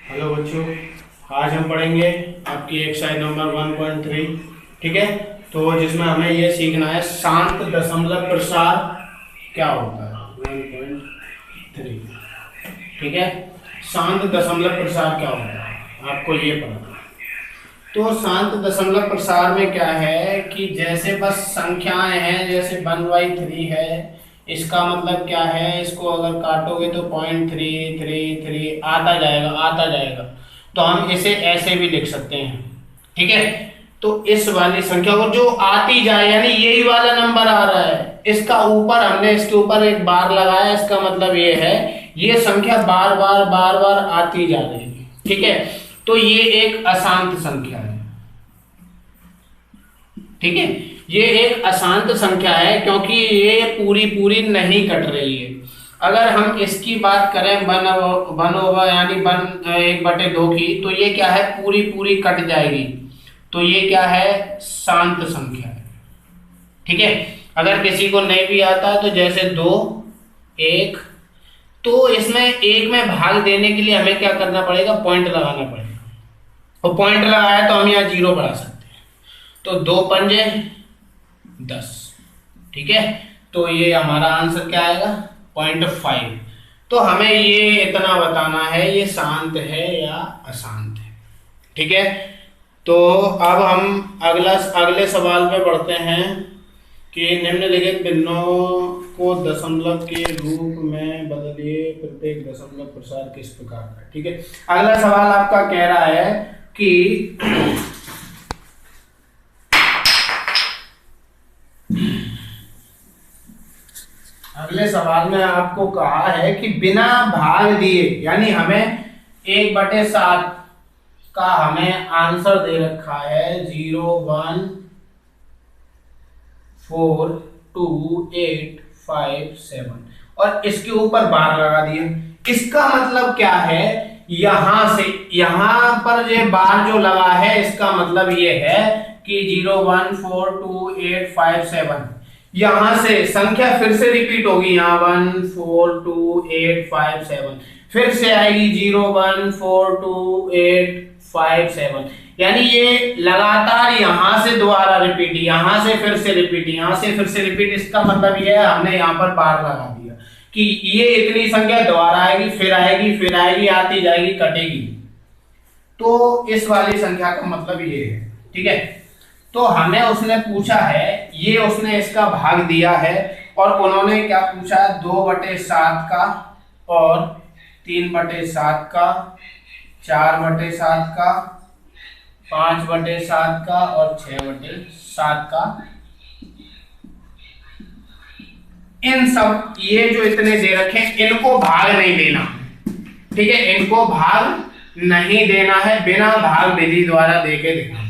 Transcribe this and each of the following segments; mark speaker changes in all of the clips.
Speaker 1: Hello बच्चों, आज हम पढ़ेंगे आपकी एक्सरसाइज नंबर 1.3। ठीक है, तो जिसमें हमें ये सीखना है शांत दशमलव प्रसार क्या होता है। 1.3। ठीक है, शांत दशमलव प्रसार क्या होता है आपको ये पढ़ना है। तो शांत दशमलव प्रसार में क्या है कि जैसे बस संख्याएं हैं, जैसे 1/3 है, इसका मतलब क्या है, इसको अगर काटोगे तो 0.333 आता जाएगा। तो हम इसे ऐसे भी लिख सकते हैं। ठीक है, तो इस वाली संख्या को जो आती जाए, यानी यही वाला नंबर आ रहा है, इसका ऊपर हमने इसके ऊपर एक बार लगाया, इसका मतलब ये है ये संख्या बार बार आती जा रही है। ठीक है, तो ये एक अशांत संख्या है। ठीक है, ये एक अशांत संख्या है क्योंकि ये पूरी पूरी नहीं कट रही है। अगर हम इसकी बात करें 1/2 यानी 1/2 की, तो ये क्या है, पूरी पूरी कट जाएगी। तो ये क्या है, शांत संख्या है। ठीक है, अगर किसी को नहीं भी आता है तो जैसे 2, 1, तो इसमें एक में भाग देने के लिए हमें क्या करना पड़ेगा, पॉइंट लगाना पड़ेगा। और पॉइंट लगाया तो हम यहाँ 0 बढ़ा सकते हैं। तो 2 पंजे 10। ठीक है, तो ये हमारा आंसर क्या आएगा, 0.5। तो हमें ये इतना बताना है ये शांत है या अशांत है। ठीक है, तो अब हम अगले सवाल पे बढ़ते हैं कि निम्नलिखित भिन्नों को दशमलव के रूप में बदलिए, प्रत्येक दशमलव प्रसार किस प्रकार का। ठीक है, अगला सवाल आपका कह रहा है कि अगले सवाल में आपको कहा है कि बिना भाग दिए, यानी हमें 1/7 का हमें आंसर दे रखा है 0, 1, 4, 2, 8, 5, 7 और इसके ऊपर बार लगा दिए। इसका मतलब क्या है, यहां से यहां पर ये बार जो लगा है, इसका मतलब ये है कि 0, 1, 4, 2, 8, 5, 7 यहां से संख्या फिर से रिपीट होगी। यहाँ 1, 4, 2, 8, 5, 7 फिर से आएगी 0, 1, 4, 2, 8, 5, 7, यानी ये लगातार यहां से दोबारा रिपीट, यहां से फिर से रिपीट, यहां से फिर से रिपीट। इसका मतलब ये है हमने यहाँ पर बार लगा दिया कि ये इतनी संख्या दोबारा आएगी, फिर आएगी, फिर आएगी, आती जाएगी, कटेगी। तो इस वाली संख्या का मतलब ये है। ठीक है, तो हमें उसने पूछा है, ये उसने इसका भाग दिया है और उन्होंने क्या पूछा, 2/7 का और 3/7 का, 4/7 का, 5/7 का और 6/7 का। इन सब ये जो इतने दे रखे इनको भाग नहीं देना। ठीक है, इनको भाग नहीं देना है, बिना भाग विधि द्वारा देके देना।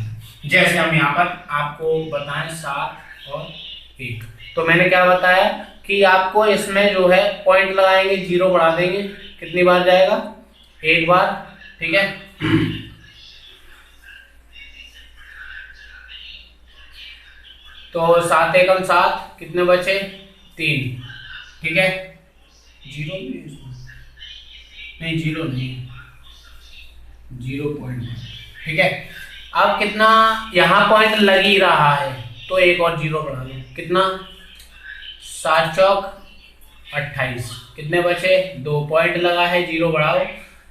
Speaker 1: जैसे हम यहाँ पर आपको बताएं 7 और 1, तो मैंने क्या बताया कि आपको इसमें जो है पॉइंट लगाएंगे, 0 बढ़ा देंगे, कितनी बार जाएगा, 1 बार। ठीक है, तो 7 एकम 7, कितने बचे, 3। ठीक है, 0 नहीं, 0 नहीं, 0 पॉइंट। ठीक है, अब कितना यहाँ पॉइंट लग ही रहा है, तो एक और 0 बढ़ा लो, कितना, 7 चौक 28, कितने बचे, 2 पॉइंट लगा है, 0 बढ़ाओ,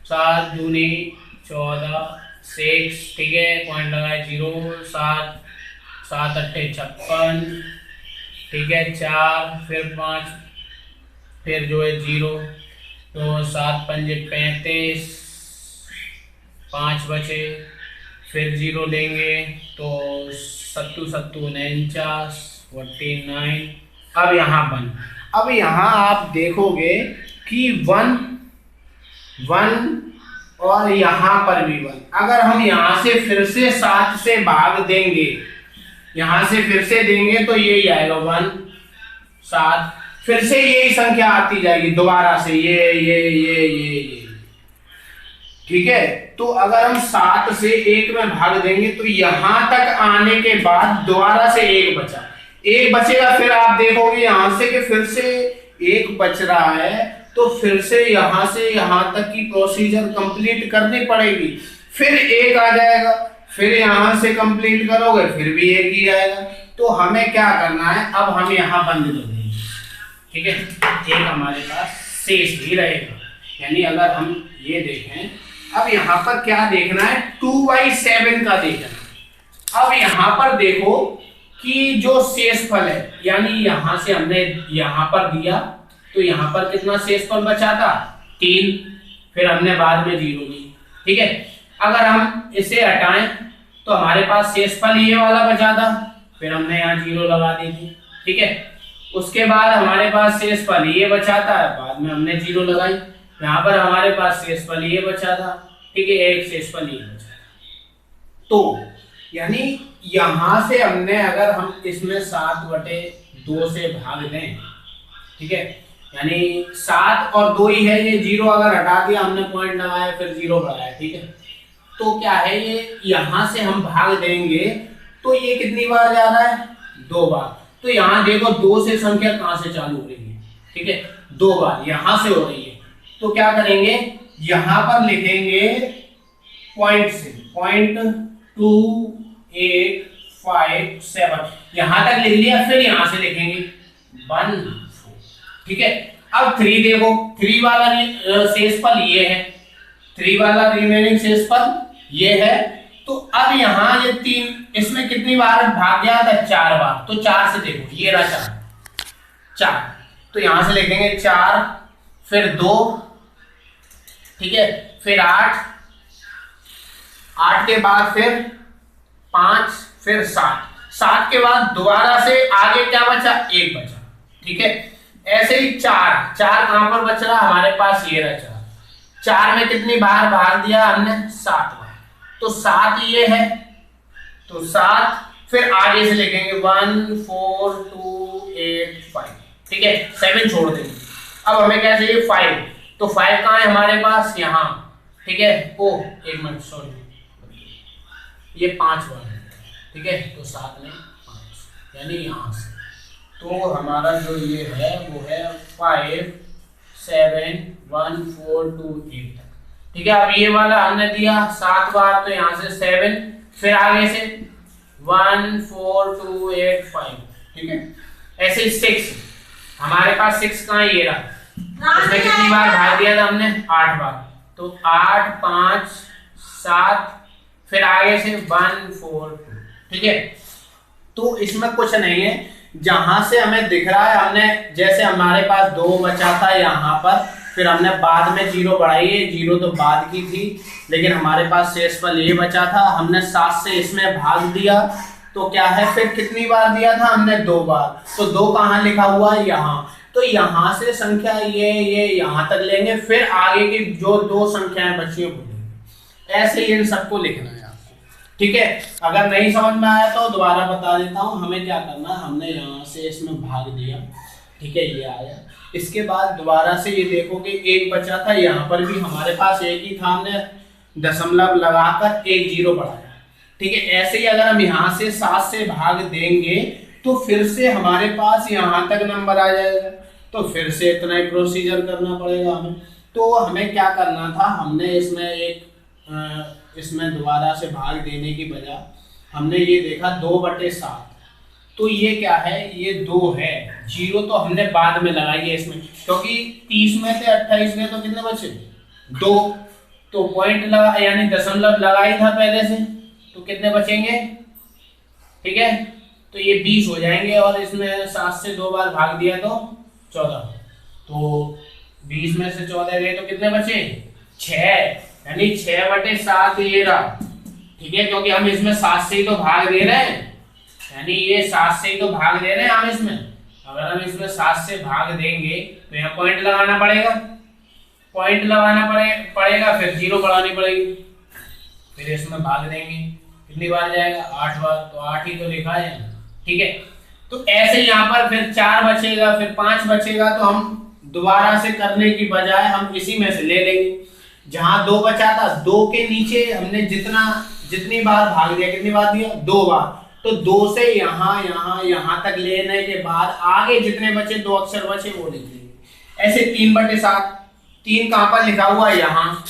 Speaker 1: 7 दूनी 14, 6। ठीक है, पॉइंट लगा है 0, 7, 7 अट्ठे 56। ठीक है, 4 फिर 5 फिर जो है 0, तो 7 पंजे 35, 5 बचे, फिर 0 लेंगे तो 7 7 49, 49। अब यहाँ 1, अब यहाँ आप देखोगे कि 1 1 और यहाँ पर भी 1। अगर हम यहाँ से फिर से 7 से भाग देंगे, यहाँ से फिर से देंगे तो यही आएगा 1, 7, फिर से यही संख्या आती जाएगी दोबारा से, ये। ठीक है, तो अगर हम 7 से 1 में भाग देंगे तो यहां तक आने के बाद दोबारा से 1 बचा, 1 बचेगा, फिर आप देखोगे यहां से कि फिर से 1 बच रहा है, तो फिर से यहां तक की प्रोसीजर कंप्लीट करनी पड़ेगी, फिर एक आ जाएगा, फिर यहां से कंप्लीट करोगे फिर भी एक ही आएगा। तो हमें क्या करना है, अब हम यहाँ बंद कर देंगे, ठीक है, एक हमारे पास शेष ही रहेगा। यानी अगर हम ये देखें, अब यहाँ पर क्या देखना है, 2/7 का देखना। अब यहाँ पर देखो कि जो शेषफल है, यानी यहां से हमने यहां पर दिया तो यहां पर कितना शेषफल बचा था, 3, फिर हमने बाद में 0 दी, ठीक है। अगर हम इसे हटाएं तो हमारे पास शेषफल ये वाला बचा था, फिर हमने यहाँ 0 लगा दी थी, ठीक है। उसके बाद हमारे पास शेषफल ये बचा था, बाद में हमने 0 लगाई। यहाँ पर हमारे पास शेषफल ये बचा था, ठीक है, एक शेषफल ये बचा था। तो यानी यहां से हमने, अगर हम इसमें 7/2 से भाग दें, ठीक है, यानी 7 और 2 ही है, ये 0 अगर हटा दिया हमने, पॉइंट लगाया फिर 0 बढ़ाया, ठीक है। तो क्या है, ये यहां से हम भाग देंगे तो ये कितनी बार जा रहा है, 2 बार। तो यहां देखो 2 से संख्या कहां से चालू हो रही है, ठीक है, 2 बार यहां से हो रही है। तो क्या करेंगे, यहां पर लिखेंगे पॉइंट से, 0.2857 यहां तक लिख लिया, फिर यहां से लिखेंगे 1, 4, ठीक है। अब 3 देखो, 3 वाला शेषफल ये है, 3 वाला रिमेनिंग शेषफल ये है। तो अब यहाँ ये 3, इसमें कितनी बार भाग गया था, 4 बार। तो 4 से देखो, ये रहा 4, तो यहां से लिखेंगे 4, फिर 2, ठीक है, फिर 8 के बाद फिर 5, फिर 7 के बाद दोबारा से आगे क्या बचा, 1 बचा, ठीक है। ऐसे ही 4 कहां पर बच रहा, हमारे पास ये रहा 4 में कितनी बार भाग दिया हमने, 7 बार। तो 7 ये है, तो 7, फिर आगे से लिखेंगे 1, 4, 2, 8, 5, ठीक है, 7 छोड़ देंगे। अब हमें क्या चाहिए, 5। तो 5 कहां है हमारे पास, यहां, ठीक है। ओ एक मिनट, सॉरी, ये 5 बार है, ठीक है। तो 7 में 5, यानी यहां से, तो हमारा जो ये है वो है 5, 7, 1, 4, 2, 8 तक, ठीक है। अब ये वाला हमने दिया 7 बार, तो यहाँ से 7, फिर आगे से 1, 4, 2, 8, 5, ठीक है। ऐसे ही 6, हमारे पास 6 कहाँ, ये रहा, उसमें कितनी बार भाग दिया था हमने, 8 बार। तो 8, 5, 7, फिर आगे से 1, 4, 2, ठीक है। तो इसमें कुछ नहीं है, जहां से हमें दिख रहा है, हमने जैसे हमारे पास 2 बचा था यहाँ पर, फिर हमने बाद में 0 बढ़ाई है, 0 तो बाद की थी, लेकिन हमारे पास शेषफल ये बचा था, हमने 7 से इसमें भाग दिया। तो क्या है, फिर कितनी बार दिया था हमने, 2 बार। तो 2 कहाँ लिखा हुआ है, यहाँ। तो यहां से संख्या ये यहां तक लेंगे, फिर आगे की जो 2 संख्याएं बची है वो लेंगे। ऐसे ही इन सबको लिखना है आपको, ठीक है। अगर नहीं समझ में आया तो दोबारा बता देता हूं। हमें क्या करना है, हमने यहाँ से इसमें भाग दिया, ठीक है, ये आया। इसके बाद दोबारा से ये देखो कि 1 बचा था, यहाँ पर भी हमारे पास 1 ही था, हमने दशमलव लगाकर 1 0 बढ़ाया, ठीक है। ऐसे ही अगर हम यहाँ से 7 से भाग देंगे तो फिर से हमारे पास यहाँ तक नंबर आ जाएगा, तो फिर से इतना ही प्रोसीजर करना पड़ेगा हमें। तो हमें क्या करना था, हमने इसमें दोबारा से भाग देने की बजाय हमने ये देखा 2/7, तो ये क्या है, ये 2 है, 0 तो हमने बाद में लगाई है इसमें, क्योंकि 30 में से 28 में तो कितने बचे, 2, तो पॉइंट लगा, यानी दशमलव लगाई था पहले से, तो कितने बचेंगे, ठीक है। तो ये 20 हो जाएंगे, और इसमें 7 से 2 बार भाग दिया तो 14, तो 20 में से 14 गए तो कितने बचे, 6, यानी 6/7 ये रहा, ठीक है। क्योंकि हम इसमें 7 से ही तो भाग दे रहे हैं, यानी ये 7 से ही तो भाग दे रहे हैं हम इसमें। अगर हम इसमें 7 से भाग देंगे तो यहाँ पॉइंट लगाना पड़ेगा, फिर 0 बढ़ानी पड़ेगी, फिर इसमें भाग देंगे, कितनी बार जाएगा, 8 बार, तो 8 ही तो लिखा है, ठीक है। तो ऐसे यहाँ पर फिर 4 बचेगा, फिर 5 बचेगा, तो हम दोबारा से करने की बजाय हम इसी में से ले लेंगे। जहां 2 बचा था, 2 के नीचे हमने जितनी बार भाग दिया, कितनी बार दिया, 2 बार, तो 2 से यहाँ तक लेने के बाद आगे जितने बचे, 2 अक्षर बचे वो लिख लेंगे। ऐसे 3/7, 3 कहां पर लिखा हुआ है यहाँ,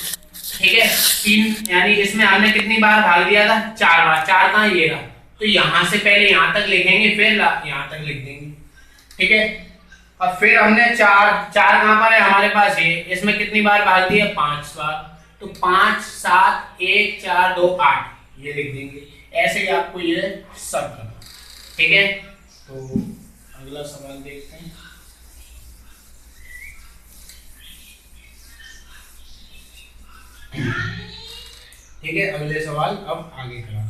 Speaker 1: ठीक है। 3 यानी इसमें हमने कितनी बार भाग दिया था, 4 बार। 4 कहां ये रहा, तो यहां से पहले यहां तक लिखेंगे, फिर यहां तक लिख देंगे, ठीक है। अब फिर हमने 4 4 कहां पर है हमारे पास, ये इसमें कितनी बार भाग दिया, 5 बार। तो 5 7 1 4 2 8 ये लिख देंगे। ऐसे ही आपको ये सब करना, ठीक है। तो अगला सवाल देखते हैं। ठीक है, अगले सवाल अब आगे करा।